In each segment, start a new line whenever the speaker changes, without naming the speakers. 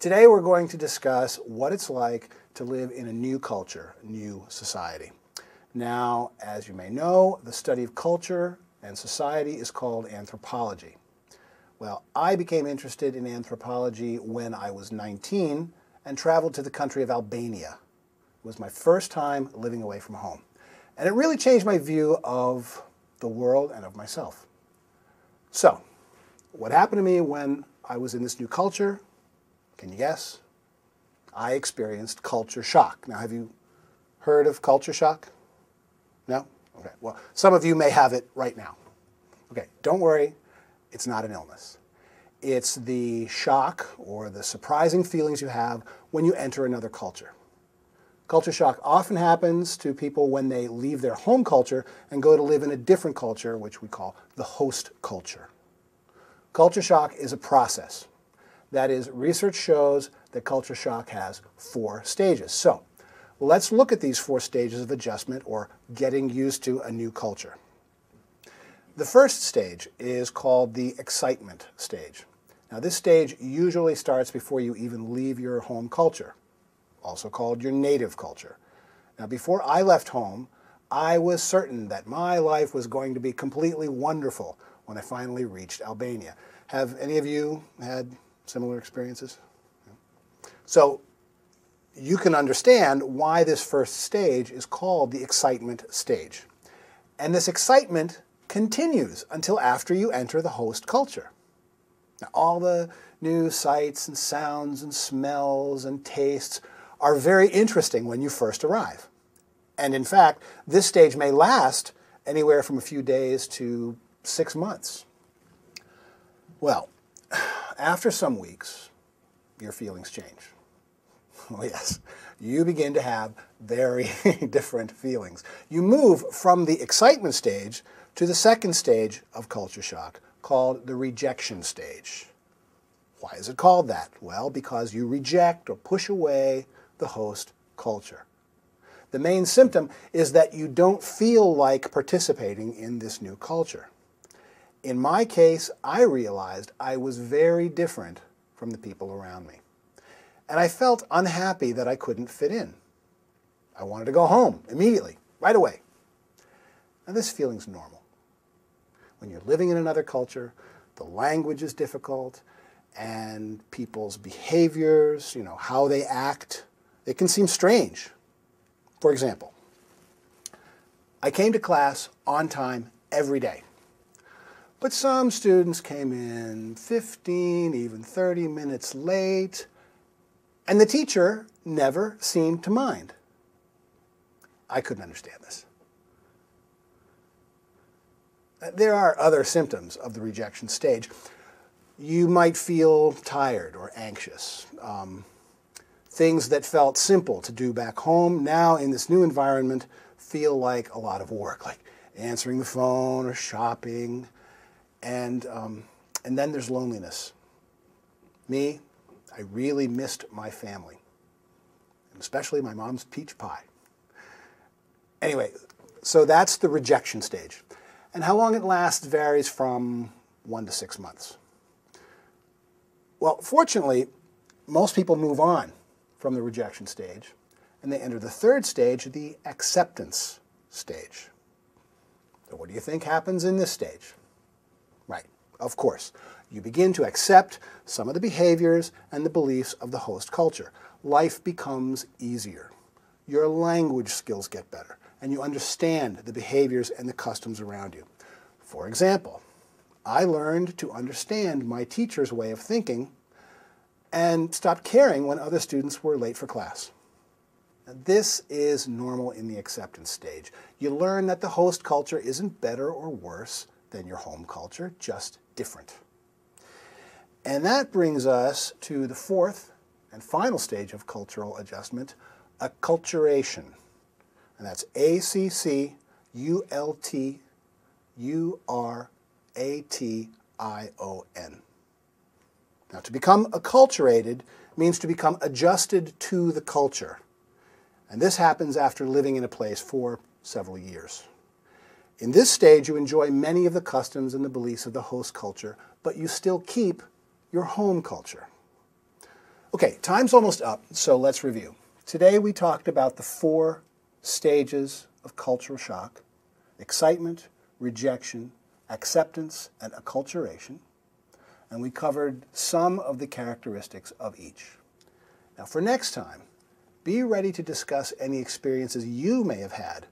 Today we're going to discuss what it's like to live in a new culture, a new society. Now, as you may know, the study of culture and society is called anthropology. Well, I became interested in anthropology when I was 19 and traveled to the country of Albania. It was my first time living away from home. And it really changed my view of the world and of myself. So, what happened to me when I was in this new culture? Can you guess? I experienced culture shock. Now, have you heard of culture shock? No? Okay. Well, some of you may have it right now. Okay, don't worry. It's not an illness. It's the shock or the surprising feelings you have when you enter another culture. Culture shock often happens to people when they leave their home culture and go to live in a different culture, which we call the host culture. Culture shock is a process. That is, research shows that culture shock has 4 stages. So, let's look at these 4 stages of adjustment or getting used to a new culture. The first stage is called the excitement stage. Now, this stage usually starts before you even leave your home culture, also called your native culture. Now, before I left home, I was certain that my life was going to be completely wonderful when I finally reached Albania. Have any of you had similar experiences? So, you can understand why this first stage is called the excitement stage. And this excitement continues until after you enter the host culture. Now, all the new sights and sounds and smells and tastes are very interesting when you first arrive. And in fact, this stage may last anywhere from a few days to 6 months. Well, after some weeks, your feelings change. Oh yes, you begin to have very different feelings. You move from the excitement stage to the second stage of culture shock, called the rejection stage. Why is it called that? Well, because you reject or push away the host culture. The main symptom is that you don't feel like participating in this new culture. In my case, I realized I was very different from the people around me. And I felt unhappy that I couldn't fit in. I wanted to go home immediately, right away. Now, this feeling's normal. When you're living in another culture, the language is difficult, and people's behaviors, how they act, it can seem strange. For example, I came to class on time every day. But some students came in 15, even 30 minutes late, and the teacher never seemed to mind. I couldn't understand this. There are other symptoms of the rejection stage. You might feel tired or anxious. Things that felt simple to do back home now in this new environment feel like a lot of work, like answering the phone or shopping. And then there's loneliness. Me, I really missed my family, and especially my mom's peach pie. Anyway, so that's the rejection stage. And how long it lasts varies from 1 to 6 months. Well, fortunately, most people move on from the rejection stage, and they enter the third stage, the acceptance stage. So what do you think happens in this stage? Right, of course. You begin to accept some of the behaviors and the beliefs of the host culture. Life becomes easier. Your language skills get better, and you understand the behaviors and the customs around you. For example, I learned to understand my teacher's way of thinking and stopped caring when other students were late for class. Now, this is normal in the acceptance stage. You learn that the host culture isn't better or worse than your home culture, just different. And that brings us to the 4th and final stage of cultural adjustment, acculturation. And that's acculturation. Now, to become acculturated means to become adjusted to the culture. And this happens after living in a place for several years. In this stage, you enjoy many of the customs and the beliefs of the host culture, but you still keep your home culture. Okay, time's almost up, so let's review. Today we talked about the 4 stages of cultural shock: excitement, rejection, acceptance, and acculturation. And we covered some of the characteristics of each. Now for next time, be ready to discuss any experiences you may have had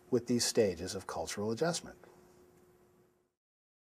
with these stages of cultural adjustment.